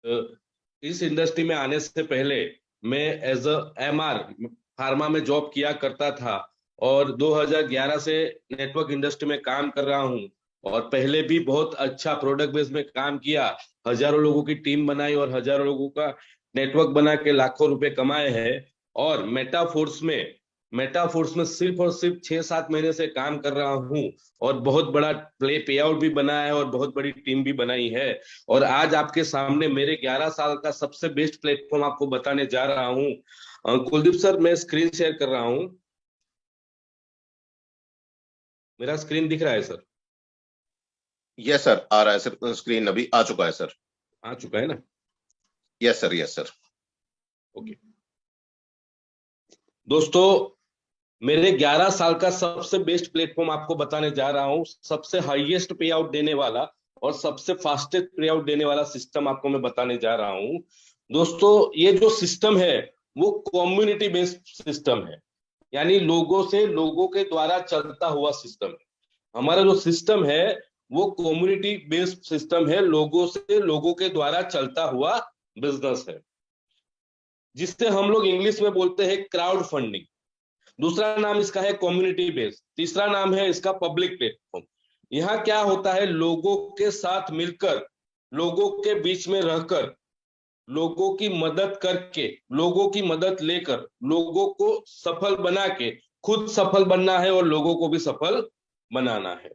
अ, इस इंडस्ट्री में आने से पहले मैं एज अ एमआर फार्मा में जॉब किया करता था, और 2011 से नेटवर्क इंडस्ट्री में काम कर रहा हूँ। और पहले भी बहुत अच्छा प्रोडक्ट बेस में काम किया, हजारों लोगों की टीम बनाई और हजारों लोगों का नेटवर्क बना के लाखों रुपए कमाए हैं। और मेटाफोर्स में सिर्फ और सिर्फ 6-7 महीने से काम कर रहा हूँ, और बहुत बड़ा पे आउट भी बना है और बहुत बड़ी टीम भी बनाई है। और आज आपके सामने मेरे 11 साल का सबसे बेस्ट प्लेटफॉर्म आपको बताने जा रहा हूँ। कुलदीप सर, मैं स्क्रीन शेयर कर रहा हूँ। मेरा स्क्रीन दिख रहा है सर? यस सर, आ रहा है सर, स्क्रीन अभी आ चुका है सर। आ चुका है ना? Yes sir, yes sir. Okay दोस्तों, मेरे 11 साल का सबसे बेस्ट प्लेटफॉर्म आपको बताने जा रहा हूँ। सबसे हाईएस्ट पे आउट देने वाला और सबसे फास्टेस्ट पे आउट देने वाला सिस्टम आपको मैं बताने जा रहा हूँ। दोस्तों, ये जो सिस्टम है वो कम्युनिटी बेस्ड सिस्टम है, यानी लोगों से लोगों के द्वारा चलता हुआ सिस्टम है। हमारा जो सिस्टम है वो कम्युनिटी बेस्ड सिस्टम है, लोगों से लोगों के द्वारा चलता हुआ बिजनेस है, जिससे हम लोग इंग्लिश में बोलते हैं क्राउड फंडिंग। दूसरा नाम इसका है कम्युनिटी बेस्ड, तीसरा नाम है इसका पब्लिक प्लेटफॉर्म। यहाँ क्या होता है, लोगों के साथ मिलकर, लोगों के बीच में रहकर, लोगों की मदद करके, लोगों की मदद लेकर, लोगों को सफल बना के खुद सफल बनना है और लोगों को भी सफल बनाना है।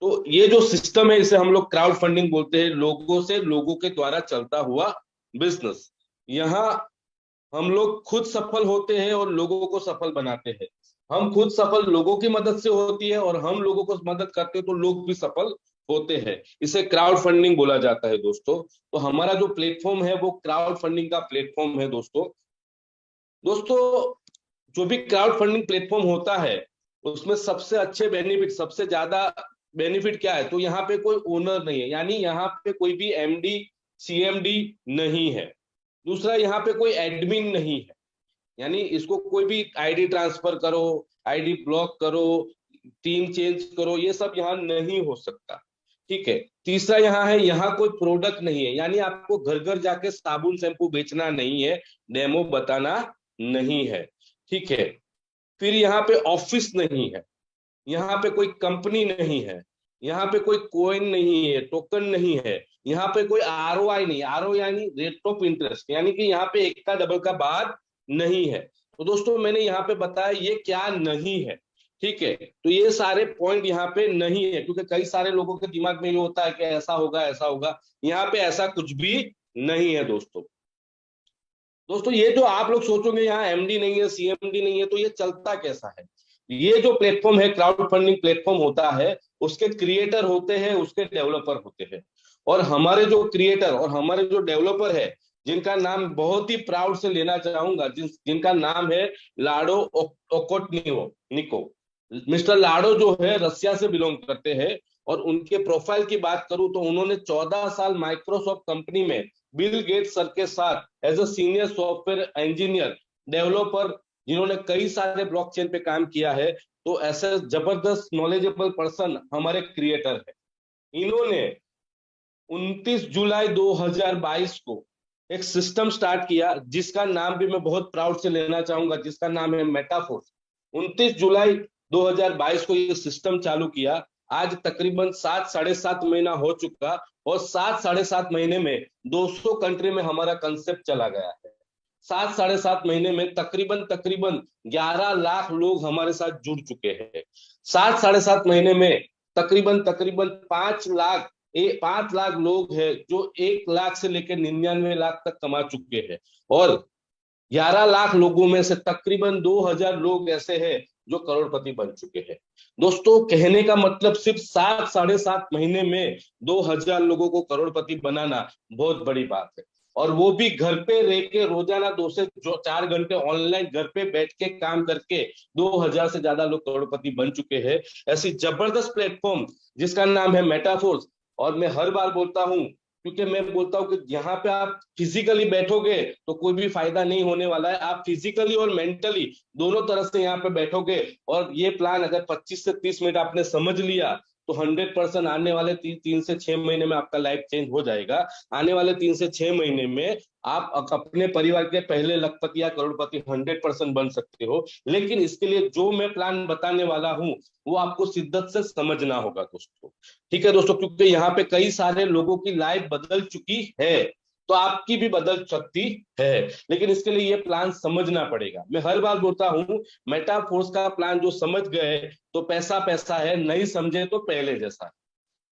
तो ये जो सिस्टम है इसे हम लोग क्राउड फंडिंग बोलते हैं, लोगों से लोगों के द्वारा चलता हुआ बिजनेस। यहाँ हम लोग खुद सफल होते हैं और लोगों को सफल बनाते हैं। हम खुद सफल लोगों की मदद से होती है, और हम लोगों को मदद करते हैं तो लोग भी सफल होते हैं। इसे क्राउड फंडिंग बोला जाता है दोस्तों। तो हमारा जो प्लेटफॉर्म है वो क्राउड फंडिंग का प्लेटफॉर्म है दोस्तों। दोस्तों, जो भी क्राउड फंडिंग प्लेटफॉर्म होता है उसमें सबसे अच्छे बेनिफिट, सबसे ज्यादा बेनिफिट क्या है, तो यहाँ पे कोई ओनर नहीं है, यानी यहाँ पे कोई भी एमडी सीएमडी नहीं है। दूसरा, यहाँ पे कोई एडमिन नहीं है, यानी इसको कोई भी आईडी ट्रांसफर करो, आईडी ब्लॉक करो, टीम चेंज करो, ये सब यहाँ नहीं हो सकता। ठीक है। तीसरा यहाँ है, यहाँ कोई प्रोडक्ट नहीं है, यानी आपको घर घर जाके साबुन शैम्पू बेचना नहीं है, डेमो बताना नहीं है। ठीक है। फिर यहाँ पे ऑफिस नहीं है, यहाँ पे कोई कंपनी नहीं है, यहाँ पे कोई कोइन नहीं है, टोकन नहीं है, यहाँ पे कोई आरओआई नहीं, आरओ यानी रेट ऑफ इंटरेस्ट, यानी कि यहाँ पे एक का डबल का बात नहीं है। तो दोस्तों, मैंने यहाँ पे बताया ये क्या नहीं है। ठीक है। तो ये सारे पॉइंट यहाँ पे नहीं है, क्योंकि कई सारे लोगों के दिमाग में ये होता है कि ऐसा होगा ऐसा होगा। यहाँ पे ऐसा कुछ भी नहीं है दोस्तों। दोस्तों, ये जो आप लोग सोचोगे यहाँ एमडी नहीं है, सीएमडी नहीं है, तो ये चलता कैसा है? ये जो प्लेटफॉर्म है, क्राउड फंडिंग प्लेटफॉर्म होता है, उसके क्रिएटर होते हैं, उसके डेवलपर होते हैं। और हमारे जो क्रिएटर और हमारे जो डेवलपर है, जिनका नाम बहुत ही प्राउड से लेना चाहूंगा, जिनका नाम है लाडो ओकोटनिको निको। मिस्टर लाडो जो है रसिया से बिलोंग करते हैं। और उनके प्रोफाइल की बात करूं तो उन्होंने 14 साल माइक्रोसॉफ्ट कंपनी में बिल गेट्स सर के साथ as a senior software engineer developer, जिन्होंने कई सारे ब्लॉकचेन पे काम किया है। तो ऐसे जबरदस्त नॉलेजेबल पर्सन हमारे क्रिएटर है। इन्होंने 29 जुलाई 2022 को एक सिस्टम स्टार्ट किया, जिसका नाम भी मैं बहुत प्राउड से लेना चाहूंगा, जिसका नाम है मेटाफोर्स। 29 जुलाई 2022 को ये सिस्टम चालू किया। आज तकरीबन 7 साढ़े 7 महीना हो चुका, और 7 साढ़े 7 महीने में 200 कंट्री में हमारा कंसेप्ट चला गया है। 7 साढ़े 7 महीने में तकरीबन तकरीबन 11 लाख लोग हमारे साथ जुड़ चुके हैं। 7 साढ़े 7 महीने में तकरीबन तकरीबन 5 लाख 5 लाख लोग हैं जो 1 लाख से लेकर 99 लाख तक कमा चुके हैं। और 11 लाख लोगों में से तकरीबन 2000 लोग ऐसे हैं जो करोड़पति बन चुके हैं। दोस्तों, कहने का मतलब सिर्फ 7 साढ़े 7 महीने में 2000 लोगों को करोड़पति बनाना बहुत बड़ी बात है। और वो भी घर पे रह के रोजाना 2 से 4 घंटे ऑनलाइन घर पे बैठ के काम करके 2000 से ज्यादा लोग करोड़पति बन चुके हैं। ऐसी जबरदस्त प्लेटफॉर्म जिसका नाम है मेटाफोर्स। और मैं हर बार बोलता हूं, क्योंकि मैं बोलता हूं कि यहाँ पे आप फिजिकली बैठोगे तो कोई भी फायदा नहीं होने वाला है, आप फिजिकली और मेंटली दोनों तरह से यहाँ पे बैठोगे। और ये प्लान अगर 25 से 30 मिनट आपने समझ लिया तो 100% आने वाले 3 से 6 महीने में आपका लाइफ चेंज हो जाएगा। आने वाले 3 से 6 महीने में आप अपने परिवार के पहले लखपति या करोड़पति 100% बन सकते हो। लेकिन इसके लिए जो मैं प्लान बताने वाला हूं वो आपको शिद्दत से समझना होगा दोस्तों। ठीक है दोस्तों, क्योंकि यहाँ पे कई सारे लोगों की लाइफ बदल चुकी है, तो आपकी भी बदल सकती है, लेकिन इसके लिए ये प्लान समझना पड़ेगा। मैं हर बार बोलता हूं, मेटाफोर्स का प्लान जो समझ गए तो पैसा पैसा है, नहीं समझे तो पहले जैसा।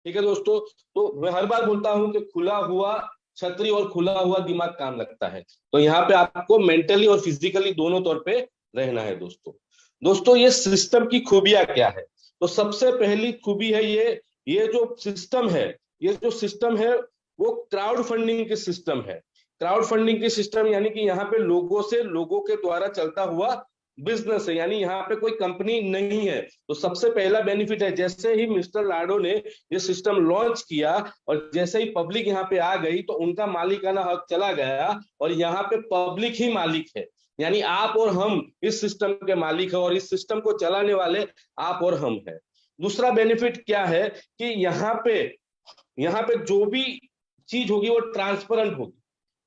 ठीक है दोस्तों, तो मैं हर बार बोलता हूं कि खुला हुआ छतरी और खुला हुआ दिमाग काम लगता है। तो यहाँ पे आपको मेंटली और फिजिकली दोनों तौर पे रहना है दोस्तों। दोस्तों ये सिस्टम की खूबियां क्या है? तो सबसे पहली खूबी है ये जो सिस्टम है, ये जो सिस्टम है वो क्राउड फंडिंग के सिस्टम है। क्राउड फंडिंग के सिस्टम यानी कि यहाँ पे लोगों के द्वारा चलता हुआ बिजनेस है, यानी यहाँ पे कोई कंपनी नहीं है। तो सबसे पहला बेनिफिट है, जैसे ही मिस्टर लाडो ने ये सिस्टम लॉन्च किया और जैसे ही पब्लिक यहाँ पे आ गई तो उनका मालिकाना हक चला गया और यहाँ पे पब्लिक ही मालिक है, यानी आप और हम इस सिस्टम के मालिक है और इस सिस्टम को चलाने वाले आप और हम है। दूसरा बेनिफिट क्या है कि यहाँ पे जो भी चीज होगी वो ट्रांसपेरेंट होगी,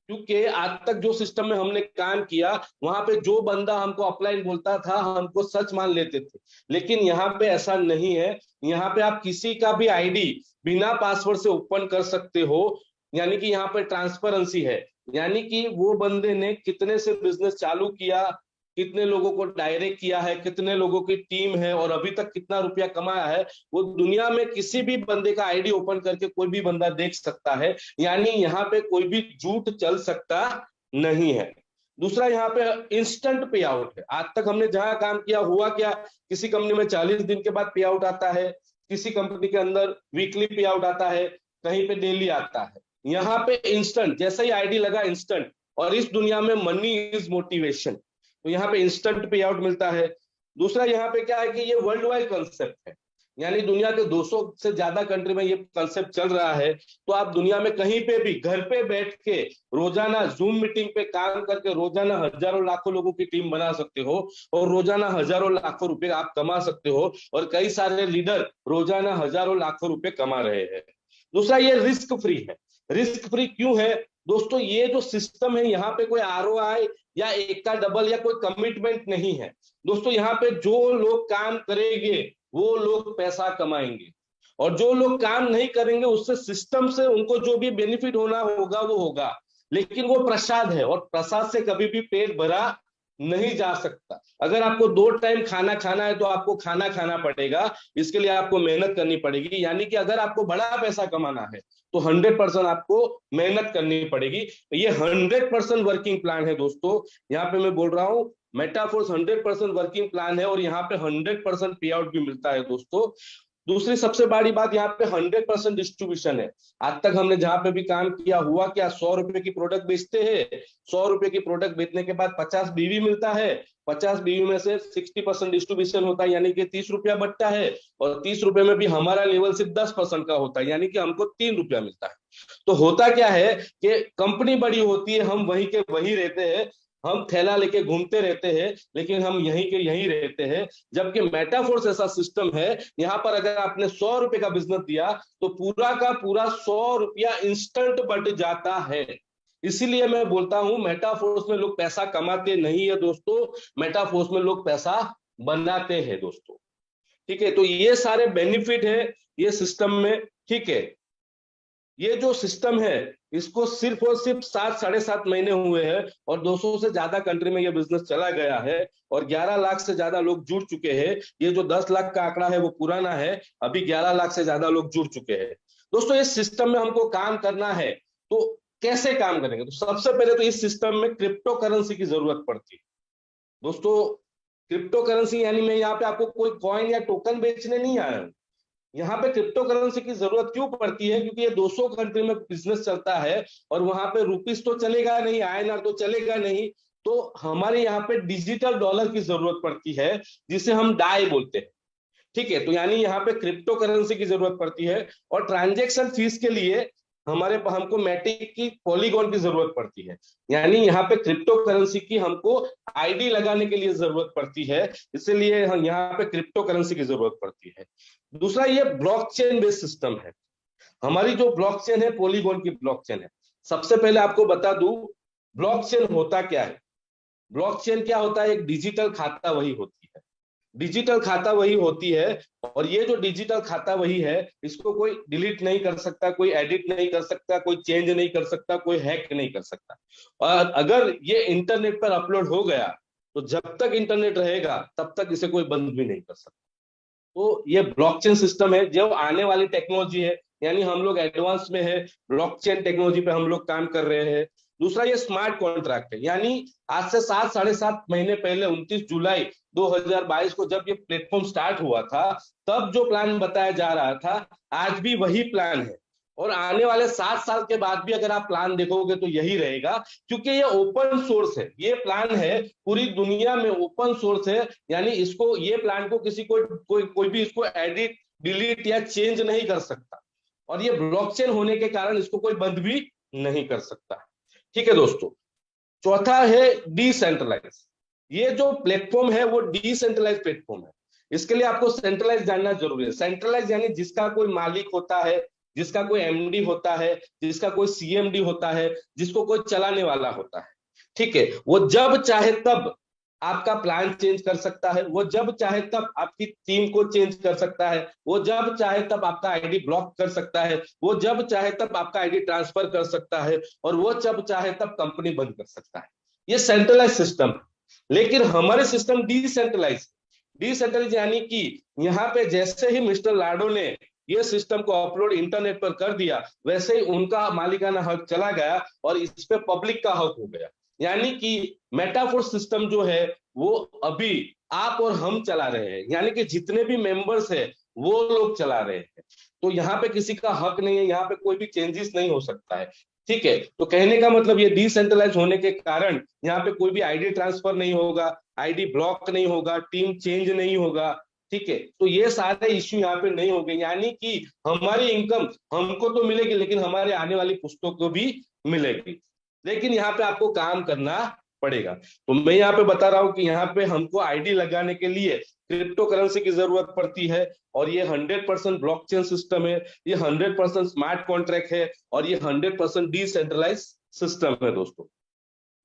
क्योंकि आज तक जो सिस्टम में हमने काम किया वहां पे जो बंदा हमको अपलाइन बोलता था हमको सच मान लेते थे, लेकिन यहाँ पे ऐसा नहीं है। यहाँ पे आप किसी का भी आईडी बिना पासवर्ड से ओपन कर सकते हो, यानी कि यहाँ पे ट्रांसपेरेंसी है, यानी कि वो बंदे ने कितने से बिजनेस चालू किया, कितने लोगों को डायरेक्ट किया है, कितने लोगों की टीम है और अभी तक कितना रुपया कमाया है, वो दुनिया में किसी भी बंदे का आईडी ओपन करके कोई भी बंदा देख सकता है। यानी यहाँ पे कोई भी झूठ चल सकता नहीं है। दूसरा यहाँ पे इंस्टेंट पे आउट है। आज तक हमने जहां काम किया हुआ क्या, किसी कंपनी में 40 दिन के बाद पे आउट आता है, किसी कंपनी के अंदर वीकली पे आउट आता है, कहीं पे डेली आता है। यहाँ पे इंस्टेंट, जैसे ही आईडी लगा इंस्टेंट, और इस दुनिया में मनी इज मोटिवेशन, तो यहाँ पे इंस्टेंट पे आउट मिलता है। दूसरा यहाँ पे क्या है कि ये वर्ल्ड वाइड कंसेप्ट है, यानी दुनिया के 200 से ज्यादा कंट्री में ये कंसेप्ट चल रहा है। तो आप दुनिया में कहीं पे भी घर पे बैठ के रोजाना जूम मीटिंग पे काम करके रोजाना हजारों लाखों लोगों की टीम बना सकते हो और रोजाना हजारों लाखों रुपए आप कमा सकते हो, और कई सारे लीडर रोजाना हजारों लाखों रुपए कमा रहे हैं। दूसरा ये रिस्क फ्री है। रिस्क फ्री क्यों है दोस्तों? ये जो सिस्टम है यहाँ पे कोई आरओआई या एक का डबल या कोई कमिटमेंट नहीं है दोस्तों। यहाँ पे जो लोग काम करेंगे वो लोग पैसा कमाएंगे, और जो लोग काम नहीं करेंगे उससे सिस्टम से उनको जो भी बेनिफिट होना होगा वो होगा, लेकिन वो प्रसाद है और प्रसाद से कभी भी पेट भरा नहीं जा सकता। अगर आपको 2 टाइम खाना खाना है तो आपको खाना खाना पड़ेगा, इसके लिए आपको मेहनत करनी पड़ेगी। यानी कि अगर आपको बड़ा पैसा कमाना है तो 100% आपको मेहनत करनी पड़ेगी। ये 100% वर्किंग प्लान है दोस्तों। यहाँ पे मैं बोल रहा हूँ मेटाफोर्स 100% वर्किंग प्लान है और यहाँ पे 100% पे आउट भी मिलता है दोस्तों। दूसरी सबसे बड़ी बात, यहाँ पे 100% डिस्ट्रीब्यूशन है। आज तक हमने जहां पे भी काम किया हुआ क्या, 100 रुपए की प्रोडक्ट बेचते हैं, 100 रुपए की प्रोडक्ट बेचने के बाद 50 बीवी मिलता है, 50 बीवी में से 60% डिस्ट्रीब्यूशन होता है, यानी कि 30 रुपया बचता है, और 30 रुपए में भी हमारा लेवल सिर्फ 10% का होता है, यानी कि हमको 3 रुपया मिलता है। तो होता क्या है कि कंपनी बड़ी होती है, हम वहीं के वहीं रहते हैं, हम थैला लेके घूमते रहते हैं, लेकिन हम यहीं के यहीं रहते हैं। जबकि मेटाफोर्स ऐसा सिस्टम है, यहाँ पर अगर आपने 100 रुपए का बिजनेस दिया तो पूरा का पूरा 100 रुपया इंस्टेंट बढ़ जाता है। इसीलिए मैं बोलता हूं मेटाफोर्स में लोग पैसा कमाते नहीं है दोस्तों, मेटाफोर्स में लोग पैसा बनाते हैं दोस्तों। ठीक है, तो ये सारे बेनिफिट है ये सिस्टम में। ठीक है, ये जो सिस्टम है इसको सिर्फ और सिर्फ 7-7.5 महीने हुए हैं और 200 से ज्यादा कंट्री में ये बिजनेस चला गया है और 11 लाख से ज्यादा लोग जुड़ चुके हैं। ये जो 10 लाख का आंकड़ा है वो पुराना है, अभी 11 लाख से ज्यादा लोग जुड़ चुके हैं दोस्तों। इस सिस्टम में हमको काम करना है, तो कैसे काम करेंगे? तो सबसे पहले तो इस सिस्टम में क्रिप्टो करेंसी की जरूरत पड़ती है दोस्तों। क्रिप्टो करेंसी यानी मैं यहाँ पे आपको कोई कॉइन या टोकन बेचने नहीं आया हूँ। यहाँ पे क्रिप्टो करेंसी की जरूरत क्यों पड़ती है? क्योंकि ये 200 कंट्री में बिजनेस चलता है और वहां पे रुपीस तो चलेगा नहीं, आयनआर तो चलेगा नहीं, तो हमारे यहाँ पे डिजिटल डॉलर की जरूरत पड़ती है जिसे हम डाई बोलते हैं। ठीक है, तो यानी यहाँ पे क्रिप्टो करेंसी की जरूरत पड़ती है और ट्रांजेक्शन फीस के लिए हमको मैटिक की पॉलीगॉन की जरूरत पड़ती है, यानी यहाँ पे क्रिप्टो करेंसी की हमको आईडी लगाने के लिए जरूरत पड़ती है, इसलिए हम यहाँ पे क्रिप्टो करेंसी की जरूरत पड़ती है। दूसरा ये ब्लॉकचेन बेस्ड सिस्टम है। हमारी जो ब्लॉकचेन है पॉलीगॉन की ब्लॉकचेन है। सबसे पहले आपको बता दूं ब्लॉकचेन होता क्या है। ब्लॉकचेन क्या होता है, एक डिजिटल खाता वही होती है, डिजिटल खाता वही होती है। और ये जो डिजिटल खाता वही है, इसको कोई डिलीट नहीं कर सकता, कोई एडिट नहीं कर सकता, कोई चेंज नहीं कर सकता, कोई हैक नहीं कर सकता। और अगर ये इंटरनेट पर अपलोड हो गया तो जब तक इंटरनेट रहेगा तब तक इसे कोई बंद भी नहीं कर सकता। तो ये ब्लॉकचेन सिस्टम है जो आने वाली टेक्नोलॉजी है, यानी हम लोग एडवांस में है, ब्लॉकचेन टेक्नोलॉजी पे हम लोग काम कर रहे हैं। दूसरा ये स्मार्ट कॉन्ट्रैक्ट है, यानी आज से 7 साढ़े 7 महीने पहले 29 जुलाई 2022 को जब ये प्लेटफॉर्म स्टार्ट हुआ था, तब जो प्लान बताया जा रहा था आज भी वही प्लान है। और आने वाले 7 साल के बाद भी अगर आप प्लान देखोगे तो यही रहेगा, क्योंकि ये ओपन सोर्स है, ये प्लान है पूरी दुनिया में ओपन सोर्स है। यानी इसको, ये प्लान को किसी कोई भी इसको एडिट डिलीट या चेंज नहीं कर सकता। और ये ब्लॉकचेन होने के कारण इसको कोई बंद भी नहीं कर सकता। ठीक है दोस्तों। चौथा है डिसेंट्रलाइज। ये जो प्लेटफॉर्म है वो डिसेंट्रलाइज प्लेटफॉर्म है। इसके लिए आपको सेंट्रलाइज जानना जरूरी है। सेंट्रलाइज यानी जिसका कोई मालिक होता है, जिसका कोई एमडी होता है, जिसका कोई सीएमडी होता है, जिसको कोई चलाने वाला होता है। ठीक है, वो जब चाहे तब आपका प्लान चेंज कर सकता है, वो जब चाहे तब आपकी टीम को चेंज कर सकता है, वो जब चाहे तब आपका आईडी ब्लॉक कर सकता है, वो जब चाहे तब आपका आईडी ट्रांसफर कर सकता है, और वो जब चाहे तब कंपनी बंद कर सकता है। ये सेंट्रलाइज सिस्टम है। लेकिन हमारे सिस्टम डिसेंट्रलाइज। डिसेंट्रलाइज यानी कि यहाँ पे जैसे ही मिस्टर लाडो ने ये सिस्टम को अपलोड इंटरनेट पर कर दिया, वैसे ही उनका मालिकाना हक चला गया और इस पे पब्लिक का हक हो गया। यानी कि मेटाफोर्स सिस्टम जो है वो अभी आप और हम चला रहे हैं, यानी कि जितने भी मेंबर्स है वो लोग चला रहे हैं। तो यहाँ पे किसी का हक नहीं है, यहाँ पे कोई भी चेंजेस नहीं हो सकता है। ठीक है, तो कहने का मतलब ये डिसेंट्रलाइज होने के कारण यहाँ पे कोई भी आईडी ट्रांसफर नहीं होगा, आईडी ब्लॉक नहीं होगा, टीम चेंज नहीं होगा। ठीक है, तो ये सारे इश्यू यहाँ पे नहीं होंगे, यानी कि हमारी इनकम हमको तो मिलेगी लेकिन हमारे आने वाली पुश्तों को भी मिलेगी। लेकिन यहाँ पे आपको काम करना पड़ेगा। तो मैं यहाँ पे बता रहा हूँ कि यहाँ पे हमको आईडी लगाने के लिए क्रिप्टो करेंसी की जरूरत पड़ती है, और ये 100% ब्लॉकचेन सिस्टम है, ये 100% स्मार्ट कॉन्ट्रैक्ट है, और ये 100% डिसेंट्रलाइज सिस्टम है दोस्तों।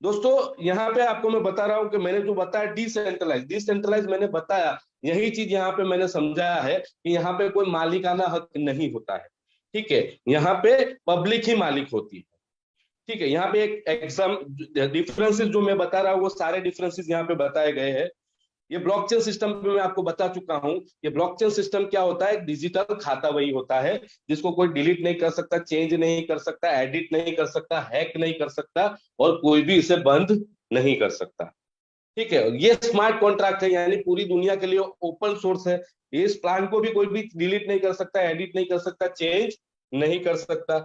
दोस्तों यहाँ पे आपको मैं बता रहा हूँ कि मैंने जो बताया डिसेंट्रलाइज, डिसेंट्रलाइज मैंने बताया, यही चीज यहाँ पे मैंने समझाया है कि यहाँ पे कोई मालिकाना हक नहीं होता है। ठीक है, यहाँ पे पब्लिक ही मालिक होती है। ठीक है, यहाँ पे एक एग्जाम डिफरेंसेस जो मैं बता रहा हूँ वो सारे डिफरेंसेस यहाँ पे बताए गए हैं। ये ब्लॉकचेन सिस्टम पे मैं आपको बता चुका हूँ। ये ब्लॉकचेन सिस्टम क्या होता है, डिजिटल खाता वही होता है जिसको कोई डिलीट नहीं कर सकता, चेंज नहीं कर सकता, एडिट नहीं कर सकता, हैक नहीं कर सकता, और कोई भी इसे बंद नहीं कर सकता। ठीक है, ये स्मार्ट कॉन्ट्रैक्ट है, यानी पूरी दुनिया के लिए ओपन सोर्स है। इस प्लान को भी कोई भी डिलीट नहीं कर सकता, एडिट नहीं कर सकता, चेंज नहीं कर सकता।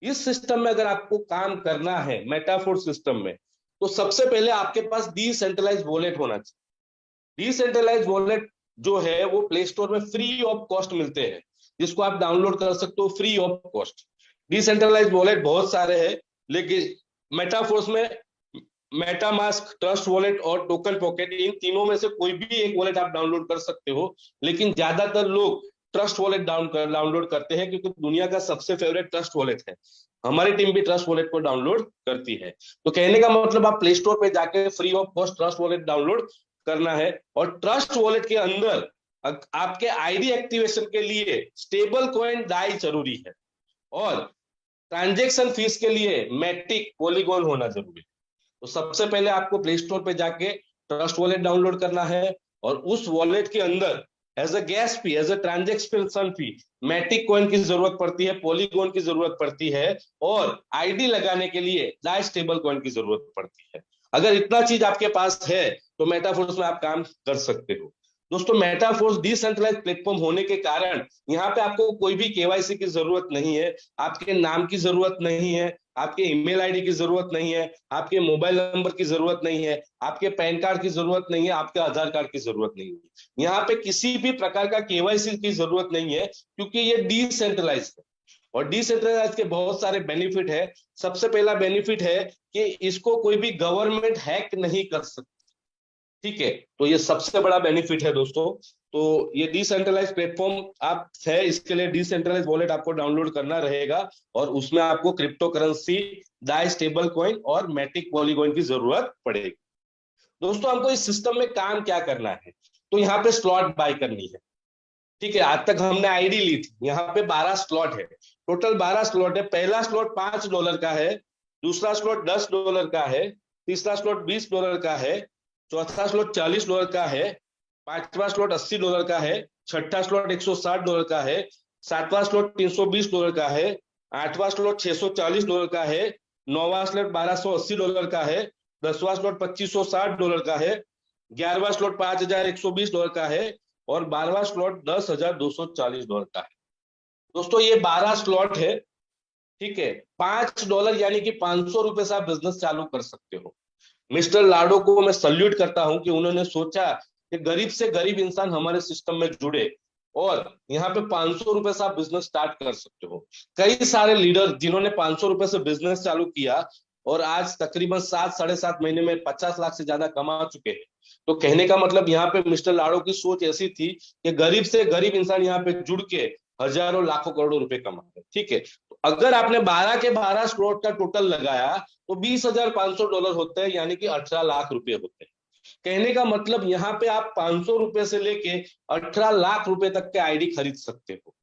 इस सिस्टम में अगर आपको काम करना है मेटाफोर सिस्टम में, तो सबसे पहले आपके पास डिसेंट्रलाइज वॉलेट होना चाहिए। डिसेंट्रलाइज वॉलेट जो है वो प्ले स्टोर में फ्री ऑफ कॉस्ट मिलते हैं, जिसको आप डाउनलोड कर सकते हो free of cost. Decentralize wallet बहुत सारे हैं, लेकिन मेटाफोर्स में मेटामास्क, ट्रस्ट वॉलेट और टोकन पॉकेट, इन तीनों में से कोई भी एक वॉलेट आप डाउनलोड कर सकते हो। लेकिन ज्यादातर लोग ट्रस्ट वॉलेट डाउनलोड करते हैं, क्योंकि दुनिया का सबसे फेवरेट ट्रस्ट वॉलेट है। हमारी टीम भी ट्रस्ट वॉलेट को डाउनलोड करती है। तो कहने का मतलब आप प्ले स्टोर पे जाके free of cost trust wallet download करना है। और ट्रस्ट वॉलेट के अंदर आपके आईडी एक्टिवेशन के लिए स्टेबल कॉइन डाई जरूरी है, और ट्रांजेक्शन फीस के लिए मैटिक पॉलीगॉन होना जरूरी है। तो सबसे पहले आपको प्ले स्टोर पे जाके ट्रस्ट वॉलेट डाउनलोड करना है, और उस वॉलेट के अंदर as a gas fee, as a transaction fee Matic coin की जरूरत पड़ती है, पॉलीगॉन की जरूरत पड़ती है, और आईडी लगाने के लिए डाई स्टेबल कॉइन की जरूरत पड़ती है। अगर इतना चीज आपके पास है तो मेटाफोर्स में आप काम कर सकते हो। दोस्तों मेटाफोर्स डिसेंट्रलाइज प्लेटफॉर्म होने के कारण यहाँ पे आपको कोई भी केवाईसी की जरूरत नहीं है, आपके नाम की जरूरत नहीं है, आपके ईमेल आईडी की जरूरत नहीं है, आपके मोबाइल नंबर की जरूरत नहीं है, आपके पैन कार्ड की जरूरत नहीं है, आपके आधार कार्ड की जरूरत नहीं है। यहाँ पे किसी भी प्रकार का केवाईसी की जरूरत नहीं है, क्योंकि ये डिसेंट्रलाइज है। और डिसेंट्रलाइज के बहुत सारे बेनिफिट है। सबसे पहला बेनिफिट है कि इसको कोई भी गवर्नमेंट हैक नहीं कर सकती, ठीक है। तो ये सबसे बड़ा बेनिफिट है दोस्तों। तो ये डिसेंट्रलाइज प्लेटफॉर्म आप है, इसके लिए डिसेंट्रलाइज वॉलेट आपको डाउनलोड करना रहेगा और उसमें आपको cryptocurrency, DAI stablecoin और मैटिक पॉलीगॉइन की जरूरत पड़ेगी। दोस्तों हमको इस सिस्टम में काम क्या करना है, तो यहाँ पे स्लॉट बाय करनी है, ठीक है। आज तक हमने आईडी ली थी, यहाँ पे 12 स्लॉट है, टोटल 12 स्लॉट है। पहला स्लॉट $5 का है, दूसरा स्लॉट $10 का है, तीसरा स्लॉट $20 का है, चौथा स्लॉट $40 का है, पांचवा स्लॉट $80 का है, छठा स्लॉट $160 का है, सातवां स्लॉट $320 का है, आठवां स्लॉट $640 का है, नौवां स्लॉट $1280 का है, दसवां स्लॉट $2560 का है, 11वां स्लॉट $5120 का है और 12वां स्लॉट $10,240 का है। दोस्तों ये 12 स्लॉट है, ठीक है। $5 यानी कि ₹500 से आप बिजनेस चालू कर सकते हो। मिस्टर लाडो को मैं सल्यूट करता हूं कि उन्होंने सोचा कि गरीब से गरीब इंसान हमारे सिस्टम में जुड़े और यहाँ पे ₹500 से आप बिजनेस स्टार्ट कर सकते हो। कई सारे लीडर जिन्होंने ₹500 से बिजनेस चालू किया और आज तकरीबन 7 साढ़े 7 महीने में 50 लाख से ज्यादा कमा चुके हैं। तो कहने का मतलब यहाँ पे मिस्टर लाडो की सोच ऐसी थी कि गरीब से गरीब इंसान यहाँ पे जुड़ के हजारों लाखों करोड़ों रुपए कमाते, ठीक है। तो अगर आपने 12 के 12 स्लॉट का टोटल लगाया तो $20,500 होते हैं, यानी कि 18 लाख रुपए होते हैं। कहने का मतलब यहाँ पे आप ₹500 से लेके 18 लाख रुपए तक के आईडी खरीद सकते हो।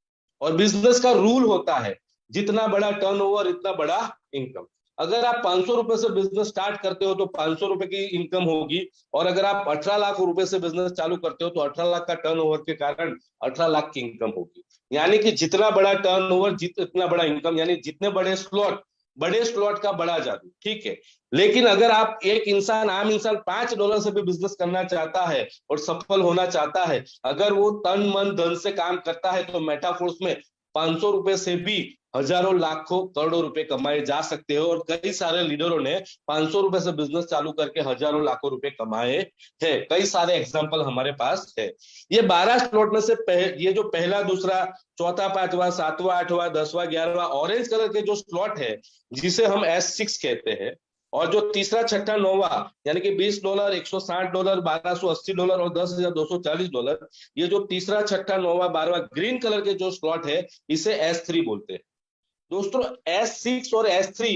और बिजनेस का रूल होता है जितना बड़ा टर्नओवर इतना बड़ा इनकम। अगर आप ₹500 से बिजनेस स्टार्ट करते हो तो ₹500 की इनकम होगी, और अगर आप 18 लाख रुपए से बिजनेस चालू करते हो तो 18 लाख का टर्नओवर के कारण 18 लाख की इनकम होगी। यानी कि जितना बड़ा टर्नओवर जितना बड़ा इनकम, यानी जितने बड़े स्लॉट का बड़ा जादू, ठीक है। लेकिन अगर आप एक इंसान आम इंसान $5 से भी बिजनेस करना चाहता है और सफल होना चाहता है, अगर वो तन मन धन से काम करता है तो मेटाफोर्स में ₹500 से भी हजारों लाखों करोड़ों रुपए कमाए जा सकते हो। और कई सारे लीडरों ने ₹500 से बिजनेस चालू करके हजारों लाखों रुपए कमाए हैं। कई सारे एग्जाम्पल हमारे पास है। ये 12 स्लॉट में से ये जो पहला, दूसरा, चौथा, पांचवा, सातवां, आठवां, 10वां, 11वां ऑरेंज कलर के जो स्लॉट है जिसे हम S6 कहते हैं, और जो तीसरा, छठा, नौवां यानी कि $20, $160, $1280 और $10,240, ये जो तीसरा, छठा, नौवां, 12वां ग्रीन कलर के जो स्लॉट है इसे S3 बोलते हैं। दोस्तों S6 और S3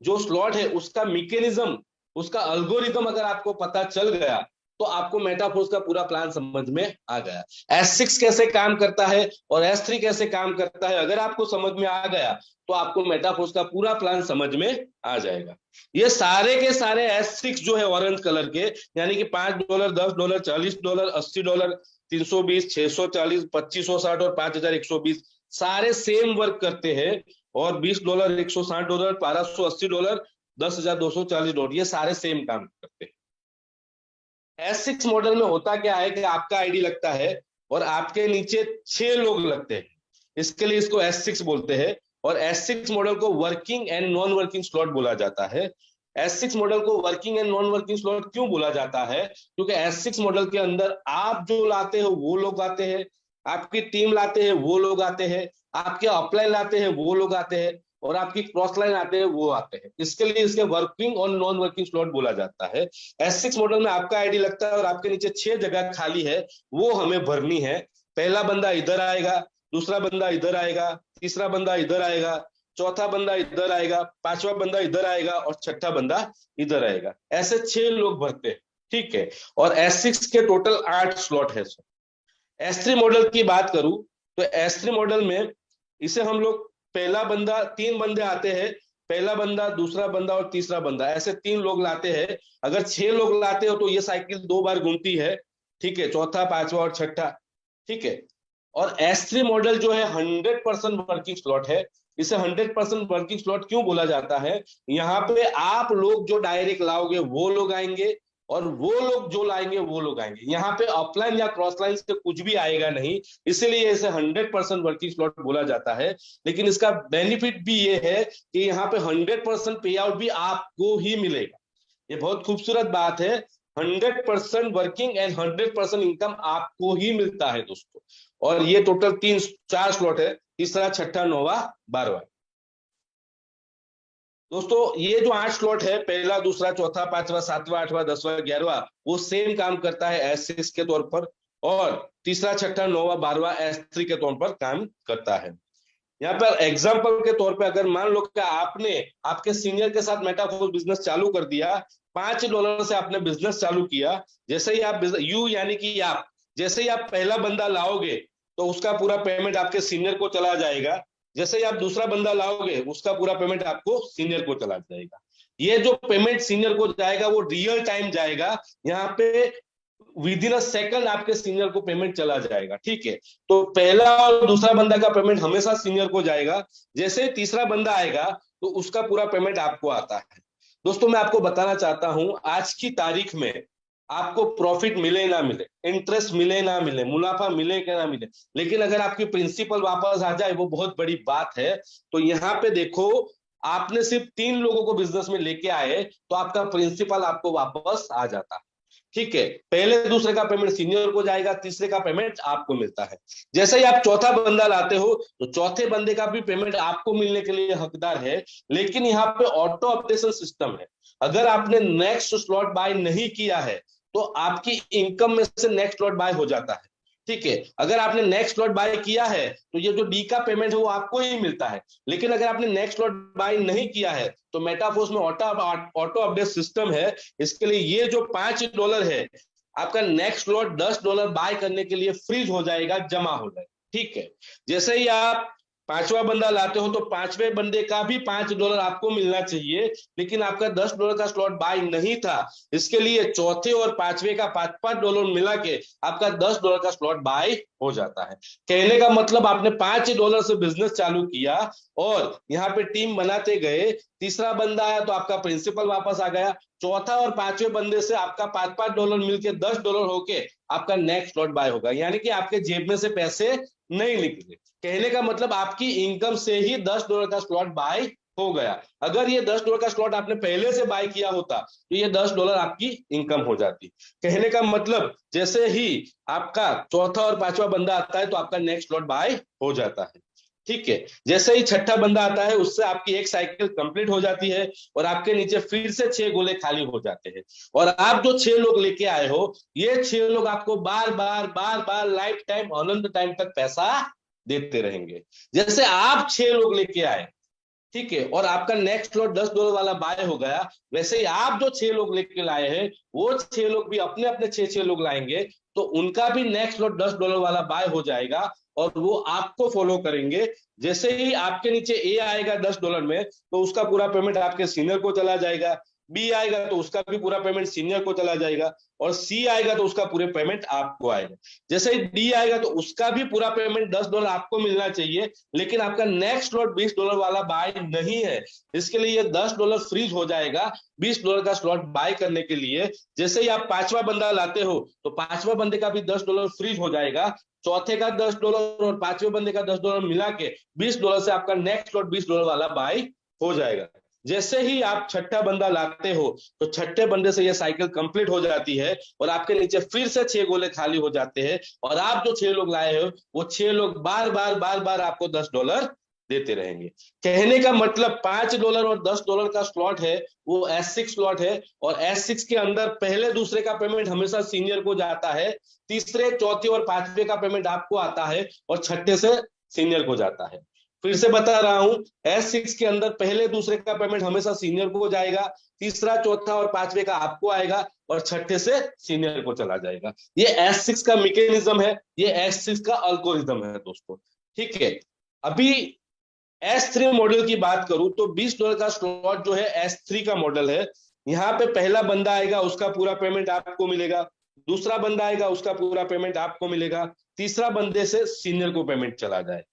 जो स्लॉट है उसका मैकेनिज्म, उसका अल्गोरिथम अगर आपको पता चल गया तो आपको मेटाफोर्स का पूरा प्लान समझ में आ गया। S6 कैसे काम करता है और S3 कैसे काम करता है अगर आपको समझ में आ गया तो आपको मेटाफोर्स का पूरा प्लान समझ में आ जाएगा। ये सारे के सारे S6 जो है ऑरेंज कलर के, यानी कि $5, $10, $40, $80, 320, 640, 2560 और 5120 सारे सेम वर्क करते हैं। और $20, $160, $1280, $10,240, ये सारे सेम काम करते हैं। S6 मॉडल में होता क्या है कि आपका आईडी लगता है और आपके नीचे 6 लोग लगते हैं, इसके लिए इसको S6 बोलते हैं। और S6 मॉडल को working and non working slot बोला जाता है। S6 मॉडल को working and non working slot क्यों बोला जाता है? क्योंकि S6 मॉडल के अंदर आप जो लाते हो वो लोग आते हैं, आपकी टीम लाते हैं वो लोग आते हैं, आपके अपलाइन लाते हैं वो लोग आते हैं, और आपकी क्रॉस लाइन आते हैं वो आते हैं। इसके लिए इसके वर्किंग और नॉन वर्किंग स्लॉट बोला जाता है। S6 मॉडल में आपका आईडी लगता है और आपके नीचे 6 जगह खाली है, वो हमें भरनी है। पहला बंदा इधर आएगा, दूसरा बंदा इधर आएगा, तीसरा बंदा इधर आएगा, चौथा बंदा इधर आएगा, पांचवा बंदा इधर आएगा और छठा बंदा इधर आएगा। ऐसे 6 लोग भरते हैं, ठीक है। और S6 के टोटल 8 स्लॉट है। S3 मॉडल की बात करूं तो S3 मॉडल में इसे हम लोग पहला बंदा, 3 बंदे आते हैं, पहला बंदा, दूसरा बंदा और तीसरा बंदा, ऐसे 3 लोग लाते हैं। अगर 6 लोग लाते हो तो ये साइकिल 2 बार घूमती है, ठीक है, चौथा, पांचवा और छठा, ठीक है। और S3 मॉडल जो है 100% वर्किंग स्लॉट है। इसे 100% वर्किंग स्लॉट क्यों बोला जाता है? यहाँ पे आप लोग जो डायरेक्ट लाओगे वो लोग आएंगे और वो लोग जो लाएंगे वो लोग आएंगे। यहाँ पे ऑफलाइन या क्रॉस लाइन से कुछ भी आएगा नहीं, इसीलिए इसे 100% वर्किंग स्लॉट बोला जाता है। लेकिन इसका बेनिफिट भी ये है कि यहाँ पे 100% पे आउट भी आपको ही मिलेगा। ये बहुत खूबसूरत बात है। 100% वर्किंग एंड 100% इनकम आपको ही मिलता है दोस्तों। और ये टोटल 4 स्लॉट है। तीसरा, छठा, नौवा, 12वां। दोस्तों ये जो 8 स्लॉट है, पहला, दूसरा, चौथा, पांचवा, सातवां, आठवां, 10वां, 11वां, वो सेम काम करता है S6 के तौर पर, और तीसरा, छठा, नौवा, 12वां S3 के तौर पर काम करता है। यहाँ पर एग्जाम्पल के तौर पे अगर मान लो कि आपने आपके सीनियर के साथ मेटाफोर्स बिजनेस चालू कर दिया, $5 से आपने बिजनेस चालू किया, जैसे ही आप यू यानी कि आप जैसे ही आप पहला बंदा लाओगे तो उसका पूरा पेमेंट आपके सीनियर को चला जाएगा, जैसे ही आप दूसरा बंदा लाओगे उसका पूरा पेमेंट आपको सीनियर को चला जाएगा। ये जो पेमेंट सीनियर को जाएगा वो रियल टाइम जाएगा, यहाँ पे विद इन अ सेकंड आपके सीनियर को पेमेंट चला जाएगा। ठीक है, तो पहला और दूसरा बंदा का पेमेंट हमेशा सीनियर को जाएगा, जैसे ही तीसरा बंदा आएगा तो उसका पूरा पेमेंट आपको आता है। दोस्तों मैं आपको बताना चाहता हूं, आज की तारीख में आपको प्रॉफिट मिले ना मिले, इंटरेस्ट मिले ना मिले, मुनाफा मिले कि ना मिले, लेकिन अगर आपकी प्रिंसिपल वापस आ जाए वो बहुत बड़ी बात है। तो यहाँ पे देखो, आपने सिर्फ 3 लोगों को बिजनेस में लेके आए तो आपका प्रिंसिपल आपको वापस आ जाता है। ठीक है, पहले दूसरे का पेमेंट सीनियर को जाएगा, तीसरे का पेमेंट आपको मिलता है। जैसे ही आप चौथा बंदा लाते हो तो चौथे बंदे का भी पेमेंट आपको मिलने के लिए हकदार है, लेकिन यहाँ पे ऑटो अपडेशन सिस्टम है। अगर आपने नेक्स्ट स्लॉट बाय नहीं किया है तो आपकी इनकम में से नेक्स्ट स्लॉट बाय हो जाता है। ठीक है, अगर आपने नेक्स्ट स्लॉट बाय किया है तो ये जो डी का पेमेंट है वो आपको ही मिलता है, लेकिन अगर आपने नेक्स्ट स्लॉट बाय नहीं किया है तो मेटाफोर्स में ऑटो अपडेट सिस्टम है, इसके लिए ये जो $5 है आपका नेक्स्ट स्लॉट $10 बाय करने के लिए फ्रीज हो जाएगा, जमा हो जाएगा। ठीक है, जैसे ही आप पांचवा बंदा लाते हो तो पांचवे बंदे का भी $5 आपको मिलना चाहिए, लेकिन आपका $10 का स्लॉट बाय नहीं था, इसके लिए चौथे और पांचवे का $5 मिला के आपका $10 का स्लॉट बाय हो जाता है। कहने का मतलब आपने $5 से बिजनेस चालू किया और यहाँ पे टीम बनाते गए, तीसरा बंदा आया तो आपका प्रिंसिपल वापस आ गया, चौथा और पांचवे बंदे से आपका $5 मिलके $10 होके आपका नेक्स्ट स्लॉट बाय होगा, यानी कि आपके जेब में से पैसे नहीं निकले। कहने का मतलब आपकी इनकम से ही $10 का स्लॉट बाय हो गया। अगर ये $10 का स्लॉट आपने पहले से बाय किया होता तो ये $10 आपकी इनकम हो जाती। कहने का मतलब जैसे ही आपका चौथा और पांचवा बंदा आता है तो आपका नेक्स्ट स्लॉट बाय हो जाता है। ठीक है, जैसे ही छठा बंदा आता है उससे आपकी एक साइकिल कंप्लीट हो जाती है और आपके नीचे फिर से 6 गोले खाली हो जाते हैं, और आप जो 6 लोग लेके आए हो, ये 6 लोग आपको बार बार लाइफ टाइम, अनंत टाइम तक पैसा देते रहेंगे। जैसे आप 6 लोग लेके आए, ठीक है, और आपका नेक्स्ट स्लॉट $10 वाला बाय हो गया, वैसे ही आप जो 6 लोग लेके लाए हैं वो 6 लोग भी अपने अपने 6 लोग लाएंगे तो उनका भी नेक्स्ट स्लॉट $10 वाला बाय हो जाएगा और वो आपको फॉलो करेंगे। जैसे ही आपके नीचे ए आएगा $10 में तो उसका पूरा पेमेंट आपके सीनियर को चला जाएगा, बी आएगा तो उसका भी पूरा पेमेंट सीनियर को चला जाएगा, और सी आएगा तो उसका पूरे पेमेंट आपको आएगा। जैसे ही डी आएगा तो उसका भी पूरा पेमेंट $10 आपको मिलना चाहिए, लेकिन आपका नेक्स्ट स्लॉट $20 वाला बाय नहीं है, इसके लिए ये $10 फ्रीज हो जाएगा $20 का स्लॉट बाय करने के लिए। जैसे ही आप पांचवा बंदा लाते हो तो पांचवा बंदे का भी $10 फ्रीज हो जाएगा, चौथे का $10 और पांचवें बंदे का $10 मिला के $20 से आपका नेक्स्ट स्लॉट $20 वाला बाय हो जाएगा। जैसे ही आप छठा बंदा लाते हो तो छठे बंदे से ये साइकिल कंप्लीट हो जाती है और आपके नीचे फिर से 6 गोले खाली हो जाते हैं, और आप जो 6 लोग लाए हो वो 6 लोग बार बार आपको $10 देते रहेंगे। कहने का मतलब $5 और $10 का स्लॉट है वो S6 स्लॉट है, और S6 के अंदर पहले दूसरे का पेमेंट हमेशा सीनियर को जाता है, तीसरे चौथे और पांचवे का पेमेंट आपको आता है और छठे से सीनियर को जाता है। फिर से बता रहा हूं, S6 के अंदर पहले दूसरे का पेमेंट हमेशा सीनियर को जाएगा, तीसरा चौथा और पांचवे का आपको आएगा और छठे से सीनियर को चला जाएगा। ये S6 का मैकेनिज्म है, ये S6 का अल्गोरिथम है दोस्तों। ठीक है, अभी S3 मॉडल की बात करूं तो $20 का स्लॉट जो है S3 का मॉडल है। यहाँ पे पहला बंदा आएगा उसका पूरा पेमेंट आपको मिलेगा, दूसरा बंदा आएगा उसका पूरा पेमेंट आपको मिलेगा, तीसरा बंदे से सीनियर को पेमेंट चला जाए,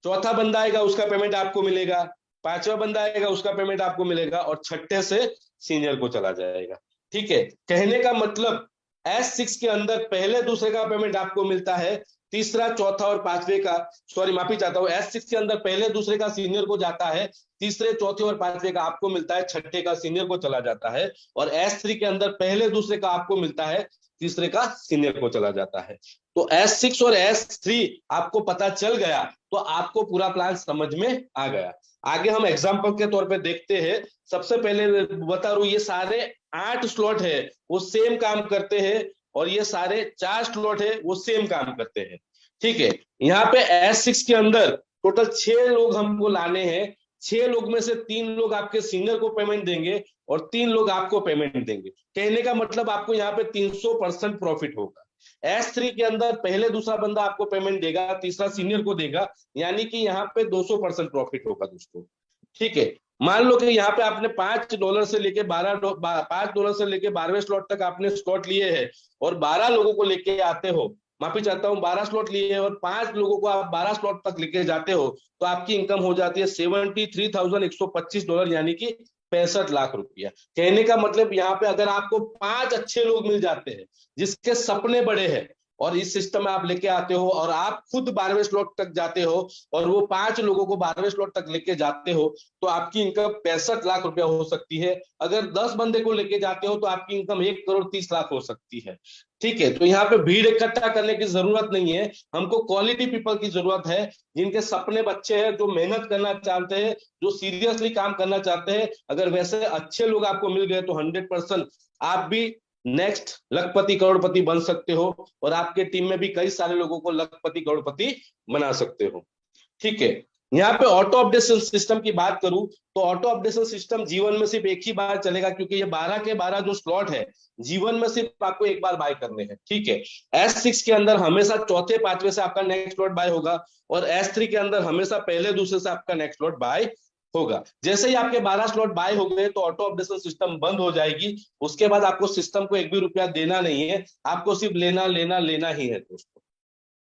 चौथा बंदा आएगा उसका पेमेंट आपको मिलेगा, पांचवा बंदा आएगा उसका पेमेंट आपको मिलेगा, और छठे से सीनियर को चला जाएगा। ठीक है, कहने का मतलब S6 के अंदर पहले दूसरे का पेमेंट आपको मिलता है, तीसरा चौथा और पांचवे का, सॉरी माफी चाहता हूं, S6 के अंदर पहले दूसरे का सीनियर को जाता है, तीसरे चौथे और पांचवे का आपको मिलता है, छठे का सीनियर को चला जाता है, और S3 के अंदर पहले दूसरे का आपको मिलता है, तीसरे का सीनियर को चला जाता है। तो S6 और S3 आपको पता चल गया तो आपको पूरा प्लान समझ में आ गया। आगे हम एग्जाम्पल के तौर पे देखते हैं। सबसे पहले बता रहा हूं, ये सारे 8 स्लॉट है वो सेम काम करते हैं, और ये सारे 4 स्लॉट है वो सेम काम करते हैं। ठीक है, यहाँ पे S6 के अंदर टोटल 6 लोग हमको लाने हैं। 6 लोग में से 3 लोग आपके सीनियर को पेमेंट देंगे और 3 लोग आपको पेमेंट देंगे। कहने का मतलब आपको यहाँ पे 300% प्रॉफिट होगा। S3 के अंदर पहले दूसरा बंदा आपको पेमेंट देगा, तीसरा सीनियर को देगा, यानी कि यहाँ पे 200% प्रॉफिट होगा दोस्तों। ठीक है, मान लो कि यहाँ पे आपने $5 से लेके $5 से लेके 12वें स्लॉट तक आपने स्लॉट लिए हैं और 12 लोगों को लेके आते हो, माफी चाहता हूँ, 12 स्लॉट लिए हैं और 5 लोगों को आप 12 स्लॉट तक लेके जाते हो, तो आपकी इनकम हो जाती है $73,125, यानी कि 65 लाख रुपया। कहने का मतलब यहाँ पे अगर आपको 5 अच्छे लोग मिल जाते हैं जिसके सपने बड़े हैं, और इस सिस्टम में आप लेके आते हो और आप खुद 12वें स्लॉट तक जाते हो और वो 5 लोगों को 12वें स्लॉट तक लेके जाते हो, तो आपकी इनकम 65 लाख रुपया हो सकती है। अगर 10 बंदे को लेके जाते हो तो आपकी इनकम 1,30,00,000 हो सकती है। ठीक है, तो यहाँ पे भीड़ इकट्ठा करने की जरूरत नहीं है, हमको क्वालिटी पीपल की जरूरत है, जिनके सपने बच्चे हैं, जो मेहनत करना चाहते हैं, जो सीरियसली काम करना चाहते हैं। अगर वैसे अच्छे लोग आपको मिल गए तो 100% आप भी नेक्स्ट लखपति करोड़पति बन सकते हो, और आपके टीम में भी कई सारे लोगों को लखपति करोड़पति बना सकते हो। ठीक है, यहाँ पे ऑटो अपडेशन सिस्टम की बात करूं तो ऑटो अपडेशन सिस्टम जीवन में सिर्फ एक ही बार चलेगा, क्योंकि ये 12 के 12 जो स्लॉट है जीवन में सिर्फ आपको एक बार बाय करने हैं। ठीक है, S6 के अंदर हमेशा चौथे पांचवे से आपका नेक्स्ट स्लॉट बाय होगा, और S3 के अंदर हमेशा पहले दूसरे से आपका नेक्स्ट स्लॉट बाय होगा। जैसे ही आपके 12 स्लॉट बाय हो गए तो ऑटो अपडेशन सिस्टम बंद हो जाएगी। उसके बाद आपको सिस्टम को एक भी रुपया देना नहीं है, आपको सिर्फ लेना लेना लेना ही है दोस्तों।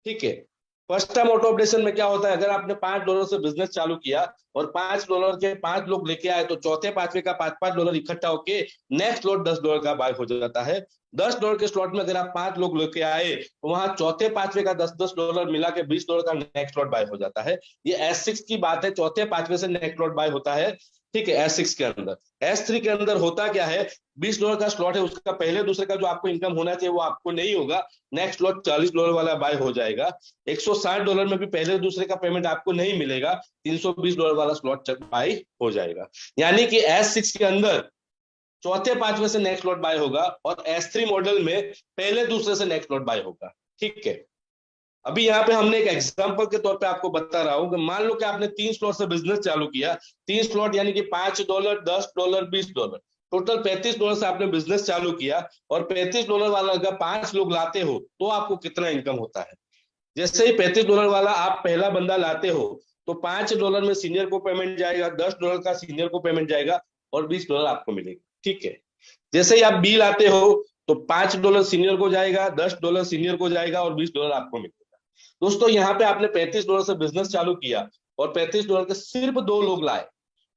ठीक है, फर्स्ट टाइम ऑटो अपडेशन में क्या होता है, अगर आपने $5 से बिजनेस चालू किया और $5 के 5 लोग लेके आए, तो चौथे पांचवे का $5 इकट्ठा होके नेक्स्ट स्लॉट $10 का बाय हो जाता है। $10 के स्लॉट में अगर आप 5 लोग लेके आए तो वहां चौथे पांचवे का $10 मिला के $20 का नेक्स्ट स्लॉट बाय हो जाता है। ये S6 की बात है, चौथे पांचवे से नेक्स्ट स्लॉट बाय होता है। ठीक है, S6 के अंदर। S3 के अंदर होता क्या है, $20 का स्लॉट है, उसका पहले दूसरे का जो आपको इनकम होना चाहिए वो आपको नहीं होगा, नेक्स्ट स्लॉट $40 वाला बाय हो जाएगा। $160 में भी पहले दूसरे का पेमेंट आपको नहीं मिलेगा, $320 वाला स्लॉट बाय हो जाएगा। यानी कि S6 के अंदर चौथे पांचवे से नेक्स्ट स्लॉट बाय होगा, और S3 मॉडल में पहले दूसरे से नेक्स्ट स्लॉट बाय होगा। ठीक है, अभी यहाँ पे हमने एक एग्जांपल के तौर पे आपको बता रहा हूं कि मान लो कि आपने 3 स्लॉट से बिजनेस चालू किया, 3 स्लॉट यानी कि $5, $10, $20, टोटल $35 से आपने बिजनेस चालू किया, और $35 वाला अगर 5 लोग लाते हो तो आपको कितना इनकम होता है। जैसे ही $35 वाला आप पहला बंदा लाते हो तो $5 में सीनियर को पेमेंट जाएगा, $10 का सीनियर को पेमेंट जाएगा, और $20 आपको मिलेगा। ठीक है, जैसे ही आप बी लाते हो तो $5 सीनियर को जाएगा, $10 सीनियर को जाएगा, और $20 आपको मिलेगा। दोस्तों यहाँ पे आपने $35 से बिजनेस चालू किया और $35 के सिर्फ 2 लोग लाए,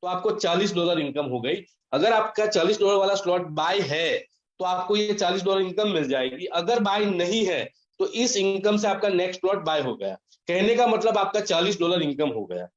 तो आपको $40 इनकम हो गई। अगर आपका $40 वाला स्लॉट बाय है तो आपको ये $40 इनकम मिल जाएगी। अगर बाय नहीं है तो इस इनकम से आपका नेक्स्ट स्लॉट बाय हो गया। कहने का मतलब आपका $40 इनकम हो गया।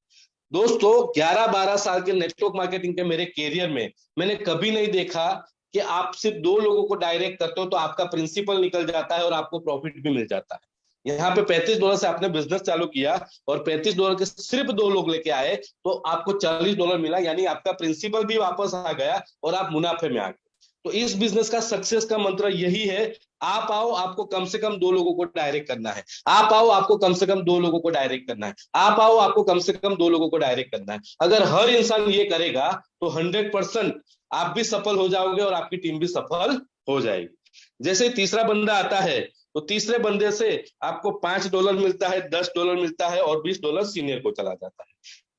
दोस्तों 11-12 साल के नेटवर्क मार्केटिंग के मेरे कैरियर में मैंने कभी नहीं देखा कि आप सिर्फ 2 लोगों को डायरेक्ट करते हो तो आपका प्रिंसिपल निकल जाता है और आपको प्रॉफिट भी मिल जाता है। यहाँ पे $35 से आपने बिजनेस चालू किया और $35 के सिर्फ 2 लोग लेके आए तो आपको $40 मिला, यानी आपका प्रिंसिपल भी वापस आ गया और आप मुनाफे में आ गए। तो इस बिजनेस का सक्सेस का मंत्र यही है, आप आओ, आपको कम से कम 2 लोगों को डायरेक्ट करना है। आप आओ, आपको कम से कम 2 लोगों को डायरेक्ट करना है। आप आओ, आपको कम से कम 2 लोगों को डायरेक्ट करना है। अगर हर इंसान ये करेगा तो 100% आप भी सफल हो जाओगे और आपकी टीम भी सफल हो जाएगी। जैसे तीसरा बंदा आता है तो तीसरे बंदे से आपको $5 मिलता है, $10 मिलता है, और $20 सीनियर को चला जाता है।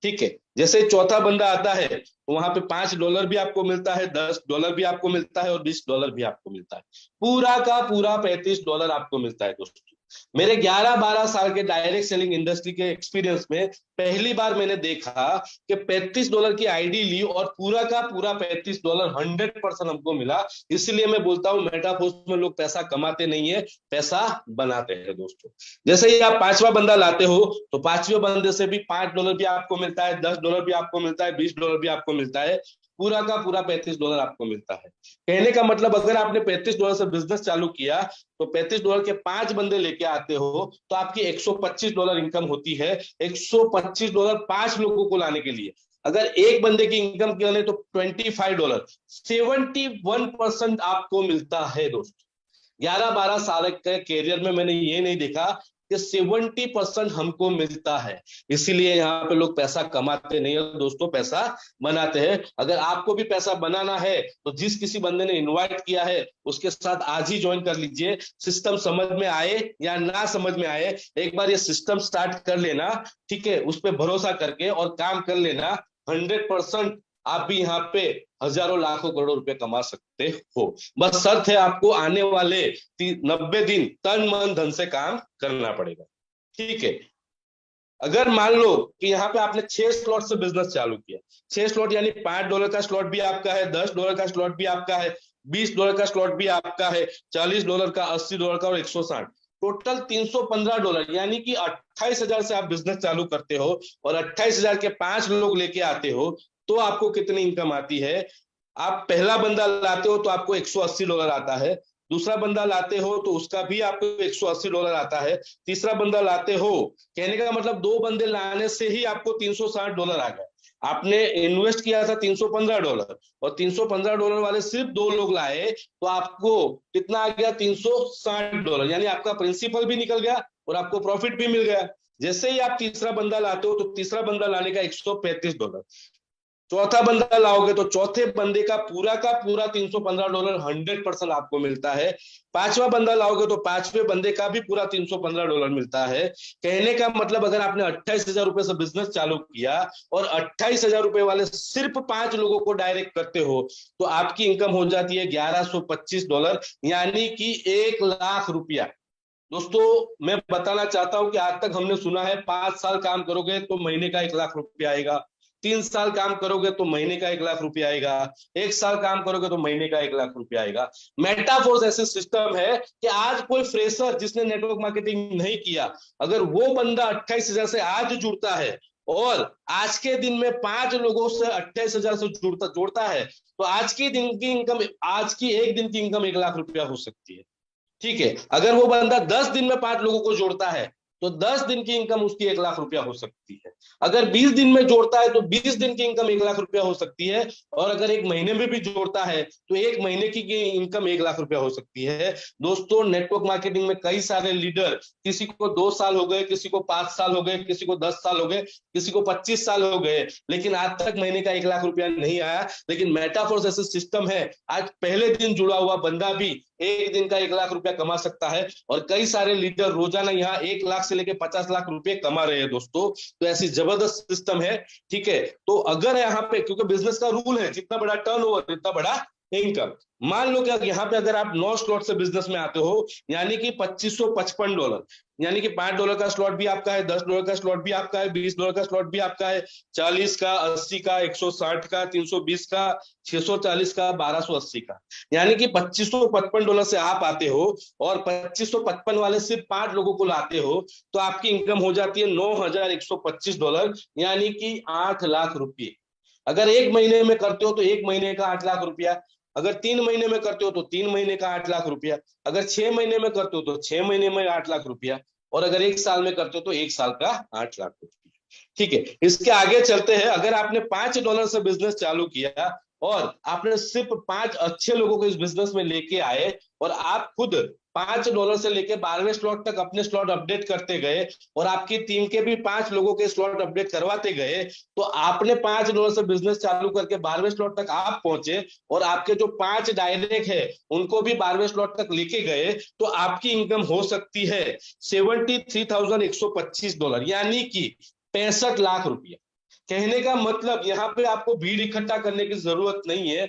ठीक है, जैसे चौथा बंदा आता है तो वहां पे $5 भी आपको मिलता है, $10 भी आपको मिलता है, और $20 भी आपको मिलता है। पूरा का पूरा $35 आपको मिलता है। दोस्तों मेरे 11-12 साल के डायरेक्ट सेलिंग इंडस्ट्री के एक्सपीरियंस में पहली बार मैंने देखा कि $35 की आईडी ली और पूरा का पूरा $35 100% हमको मिला। इसलिए मैं बोलता हूं मेटाफोर्स में लोग पैसा कमाते नहीं है, पैसा बनाते हैं। दोस्तों जैसे ही आप 5वां बंदा लाते हो तो 5वें बंदे से भी $5 भी आपको मिलता है, $10 भी आपको मिलता है, $20 भी आपको मिलता है। पूरा का पूरा $35 आपको मिलता है। कहने का मतलब अगर आपने $35 से बिजनेस चालू किया तो $35 के 5 बंदे लेके आते हो तो आपकी $125 इनकम होती है। $125 5 लोगों को लाने के लिए। अगर एक बंदे की इनकम की तो $25, 71% आपको मिलता है दोस्तों। 11-12 साल के कैरियर में मैंने ये नहीं देखा कि 70% हमको मिलता है। इसीलिए यहाँ पे लोग पैसा कमाते नहीं है दोस्तों, पैसा बनाते हैं। अगर आपको भी पैसा बनाना है तो जिस किसी बंदे ने इनवाइट किया है उसके साथ आज ही ज्वाइन कर लीजिए। सिस्टम समझ में आए या ना समझ में आए, एक बार ये सिस्टम स्टार्ट कर लेना, ठीक है, उस पर भरोसा करके और काम कर लेना, 100% आप भी यहाँ पे हजारों लाखों करोड़ों रुपए कमा सकते हो। बस शर्त है आपको आने वाले 90 दिन तन मन धन से काम करना पड़ेगा, ठीक है। अगर मान लो कि यहाँ पे आपने 6 स्लॉट से बिजनेस चालू किया, 6 स्लॉट यानी $5 का स्लॉट भी आपका है, $10 का स्लॉट भी आपका है, $20 का स्लॉट भी आपका है, $40 का, $80 का और 160, टोटल $315, यानी कि 28,000 से आप बिजनेस चालू करते हो और 28,000 के 5 लोग लेके आते हो तो आपको कितनी इनकम आती है। आप पहला बंदा लाते हो तो आपको $180 आता है, दूसरा बंदा लाते हो तो उसका भी आपको $180 आता है, तीसरा बंदा लाते हो, कहने का मतलब 2 बंदे लाने से ही आपको $360 आ गए। आपने इन्वेस्ट किया था $315 और $315 वाले सिर्फ 2 लोग लाए तो आपको कितना आ गया, $360, यानी आपका प्रिंसिपल भी निकल गया और आपको प्रॉफिट भी मिल गया। जैसे ही आप तीसरा बंदा लाते हो तो तीसरा बंदा लाने का $135, चौथा बंदा लाओगे तो चौथे बंदे का पूरा $315 100% आपको मिलता है। पांचवा बंदा लाओगे तो पांचवे बंदे का भी पूरा $315 मिलता है। कहने का मतलब अगर आपने 28,000 रुपए से बिजनेस चालू किया और 28,000 रुपए वाले सिर्फ 5 लोगों को डायरेक्ट करते हो तो आपकी इनकम हो जाती है $1125, यानी कि 1,00,000 रुपया। दोस्तों मैं बताना चाहता हूं कि आज तक हमने सुना है 5 साल काम करोगे तो महीने का 1,00,000 रुपया आएगा, 3 साल काम करोगे तो महीने का 1,00,000 रुपया आएगा, 1 साल काम करोगे तो महीने का 1,00,000 रुपया आएगा। मेटाफोर्स ऐसे सिस्टम है कि आज कोई फ्रेशर जिसने नेटवर्क मार्केटिंग नहीं किया, अगर वो बंदा 28,000 से आज जुड़ता है और आज के दिन में 5 लोगों से 28,000 से जोड़ता है तो आज की दिन की इनकम, आज की एक दिन की इनकम 1,00,000 रुपया हो सकती है, ठीक है। अगर वो बंदा 10 दिन में 5 लोगों को जोड़ता है तो 10 दिन की इनकम उसकी 1,00,000 रुपया हो सकती है। अगर 20 दिन में जोड़ता है तो 20 दिन की इनकम 1,00,000 रुपया हो सकती है। और अगर एक महीने में भी जोड़ता है तो एक महीने की इनकम 1,00,000 रुपया हो सकती है। दोस्तों नेटवर्क मार्केटिंग में कई सारे लीडर, किसी को 2 साल हो गए, किसी को 5 साल हो गए, किसी को 10 साल हो गए, किसी को 25 साल हो गए, लेकिन आज तक महीने का 1,00,000 रुपया नहीं आया। लेकिन मेटाफोर्स ऐसा सिस्टम है, आज पहले दिन जुड़ा हुआ बंदा भी एक दिन का 1,00,000 रुपया कमा सकता है। और कई सारे लीडर रोजाना यहाँ 1,00,000 से लेकर 50 लाख रुपए कमा रहे हैं दोस्तों। तो ऐसी जबरदस्त सिस्टम है, ठीक है। तो अगर यहाँ पे, क्योंकि बिजनेस का रूल है जितना बड़ा टर्नओवर इतना बड़ा इनकम। मान लो कि यहाँ पे अगर आप 9 स्लॉट से बिजनेस में आते हो यानी कि $2,555, यानी कि $5 का स्लॉट भी आपका है, $10 का स्लॉट भी आपका है, $20 का स्लॉट भी आपका है, 40 का, 80 का, 160 का, 320 का, 640 का, 1280 का, यानी कि $2,555 से आप आते हो और 2,555 वाले सिर्फ 5 लोगों को लाते हो तो आपकी इनकम हो जाती है $9,125, यानी कि 8,00,000 रुपये। अगर एक महीने में करते हो तो एक महीने का 8,00,000 रुपया, अगर 3 महीने में करते हो तो 3 महीने का 8,00,000 रुपया, अगर 6 महीने में करते हो तो 6 महीने में 8,00,000 रुपया, और अगर 1 साल में करते हो तो 1 साल का 8,00,000 रुपया, ठीक है। इसके आगे चलते हैं। अगर आपने $5 से बिजनेस चालू किया और आपने सिर्फ 5 अच्छे लोगों को इस बिजनेस में लेके आए और आप खुद $5 से लेके 12वें स्लॉट तक अपने स्लॉट अपडेट करते गए और आपकी टीम के भी 5 लोगों के स्लॉट अपडेट करवाते गए, तो आपने $5 से बिजनेस चालू करके 12वें स्लॉट तक आप पहुंचे और आपके जो 5 डायरेक्ट है उनको भी 12वें स्लॉट तक लेके गए, तो आपकी इनकम हो सकती है $73,125, यानी कि 65,00,000 रुपया। कहने का मतलब यहाँ पे आपको भीड़ इकट्ठा करने की जरूरत नहीं है।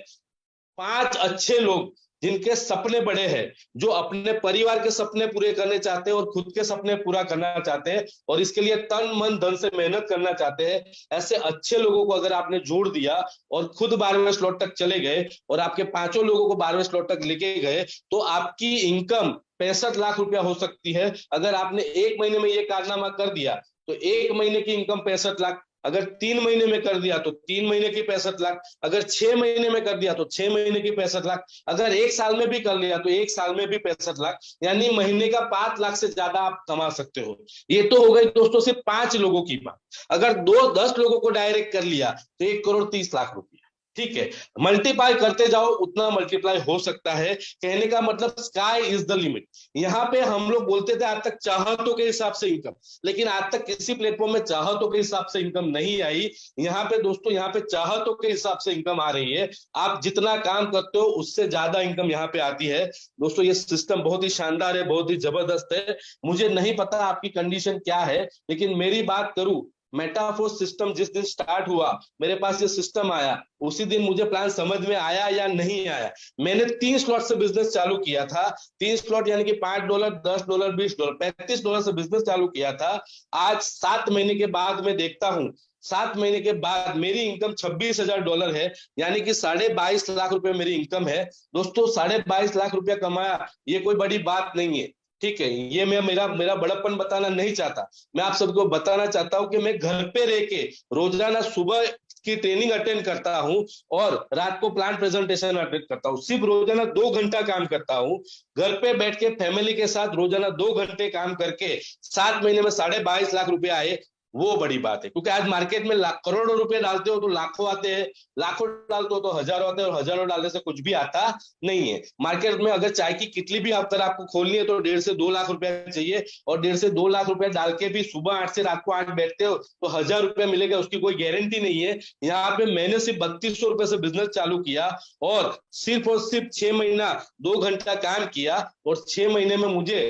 5 अच्छे लोग जिनके सपने बड़े हैं, जो अपने परिवार के सपने पूरे करने चाहते हैं और खुद के सपने पूरा करना चाहते हैं और इसके लिए तन मन धन से मेहनत करना चाहते हैं, ऐसे अच्छे लोगों को अगर आपने जोड़ दिया और खुद 12वें स्लॉट तक चले गए और आपके 5 लोगों को 12वें स्लॉट तक लेके गए, तो आपकी इनकम 65,00,000 रुपया हो सकती है। अगर आपने एक महीने में ये कारनामा कर दिया तो एक महीने की इनकम 65,00,000 अगर 3 महीने में कर दिया तो 3 महीने की 65 लाख, अगर 6 महीने में कर दिया तो 6 महीने की 65 लाख, अगर 1 साल में भी कर लिया तो 1 साल में भी 65 लाख, यानी महीने का 5 लाख से ज्यादा आप कमा सकते हो। ये तो हो गई दोस्तों सिर्फ 5 लोगों की बात। अगर 10 लोगों को डायरेक्ट कर लिया तो 1,30,00,000 रुपया। ठीक है, मल्टीप्लाई करते जाओ उतना मल्टीप्लाई हो सकता है। कहने का मतलब स्काई इज द लिमिट। यहाँ पे हम लोग बोलते थे आज तक चाहतों के हिसाब से इनकम, लेकिन आज तक किसी प्लेटफॉर्म में चाहतों के हिसाब से इनकम नहीं आई। यहाँ पे दोस्तों, यहाँ पे चाहतों के हिसाब से इनकम आ रही है। आप जितना काम करते हो उससे ज्यादा इनकम यहाँ पे आती है। दोस्तों ये सिस्टम बहुत ही शानदार है, बहुत ही जबरदस्त है। मुझे नहीं पता आपकी कंडीशन क्या है, लेकिन मेरी बात करूं, मेटाफोर्स सिस्टम जिस दिन स्टार्ट हुआ, मेरे पास ये सिस्टम आया, उसी दिन मुझे प्लान समझ में आया या नहीं आया। मैंने 3 स्लॉट से बिजनेस चालू किया था। 3 स्लॉट यानी कि $5, $10, $20, $35 से बिजनेस चालू किया था। आज 7 महीने के बाद मैं देखता हूं, 7 महीने के बाद मेरी इनकम $26,000 है, यानी कि 22.5 लाख रुपए मेरी इनकम है। दोस्तों 22.5 लाख रुपया कमाया, ये कोई बड़ी बात नहीं है। ठीक है, ये मैं मेरा मेरा बड़प्पन बताना नहीं चाहता। मैं आप सबको बताना चाहता हूं कि मैं घर पे रह के रोजाना सुबह की ट्रेनिंग अटेंड करता हूं और रात को प्लान प्रेजेंटेशन अटेंड करता हूं। सिर्फ रोजाना 2 घंटा काम करता हूं। घर पे बैठ के फैमिली के साथ रोजाना 2 घंटे काम करके 7 महीने में 22.5 लाख रुपए आए, वो बड़ी बात है। क्योंकि आज मार्केट में करोड़ों रुपए डालते हो तो लाखों आते हैं, लाखों डालते हो तो हजारों आते हैं, और हजारों डालने से कुछ भी आता नहीं है। मार्केट में अगर चाय की कितली भी अगर आपको खोलनी है तो 1.5 से 2 लाख रुपया चाहिए, और 1.5 से 2 लाख रुपया डाल के भी सुबह 8 से रात को 8 बैठते हो तो 1,000 रुपया मिलेगा, उसकी कोई गारंटी नहीं है। यहाँ पे मैंने सिर्फ 3200 रुपए से बिजनेस चालू किया और सिर्फ 6 महीना 2 घंटा काम किया, और 6 महीने में मुझे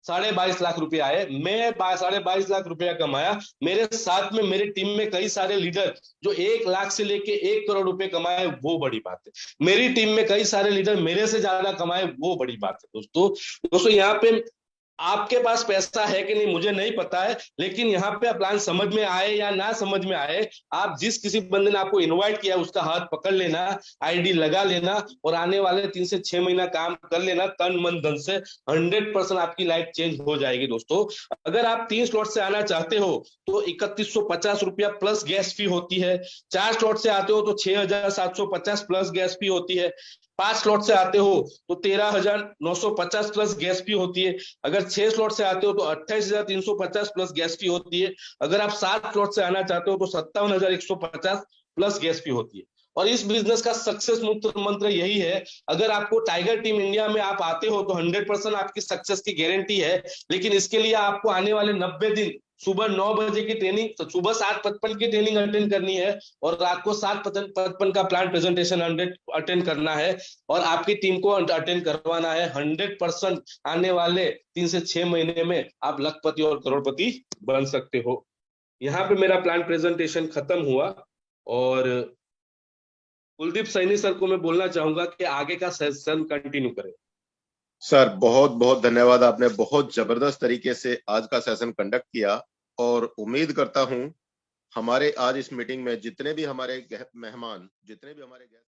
22.5 लाख रुपए आए। मैं 22.5 लाख रुपया कमाया। मेरे साथ में मेरी टीम में कई सारे लीडर जो 1 लाख से लेके 1 करोड़ रुपए कमाए, वो बड़ी बात है। मेरी टीम में कई सारे लीडर मेरे से ज्यादा कमाए, वो बड़ी बात है। दोस्तों यहाँ पे आपके पास पैसा है कि नहीं मुझे नहीं पता है, लेकिन यहाँ पे प्लान समझ में आए या ना समझ में आए, आप जिस किसी बंदे ने आपको इनवाइट किया उसका हाथ पकड़ लेना, आईडी लगा लेना, और आने वाले 3 से 6 महीना काम कर लेना तन मन धन से। 100% आपकी लाइफ चेंज हो जाएगी। दोस्तों अगर आप 3 स्लॉट से आना चाहते हो तो 3150 रुपया प्लस गैस फी होती है। 4 स्लॉट से आते हो तो 6750 प्लस गैस फी होती है। 5 स्लॉट से आते हो तो 13,950 प्लस गैस फी होती है। अगर 6 स्लॉट से आते हो तो 28,350 प्लस गैस फी होती है। अगर आप 7 स्लॉट से आना चाहते हो तो 57,150 प्लस गैस फी होती है। और इस बिजनेस का सक्सेस मंत्र यही है, अगर आपको टाइगर टीम इंडिया में आप आते हो तो 100% आपकी सक्सेस की गारंटी है। लेकिन इसके लिए आपको आने वाले 90 दिन सुबह 9 बजे की ट्रेनिंग, तो सुबह 7:55 की ट्रेनिंग अटेंड करनी है, और रात को 7:55 का प्लान प्रेजेंटेशन अटेंड करना है, और आपकी टीम को अटेंड करवाना है। 100% आने वाले 3 से 6 महीने में आप लखपति और करोड़पति बन सकते हो। यहाँ पे मेरा प्लान प्रेजेंटेशन खत्म हुआ, और कुलदीप सैनी सर को मैं बोलना चाहूंगा कि आगे का सेशन कंटिन्यू करें। सर बहुत बहुत धन्यवाद, आपने बहुत जबरदस्त तरीके से आज का सेशन कंडक्ट किया, और उम्मीद करता हूं हमारे आज इस मीटिंग में जितने भी हमारे मेहमान, जितने भी हमारे गेस्ट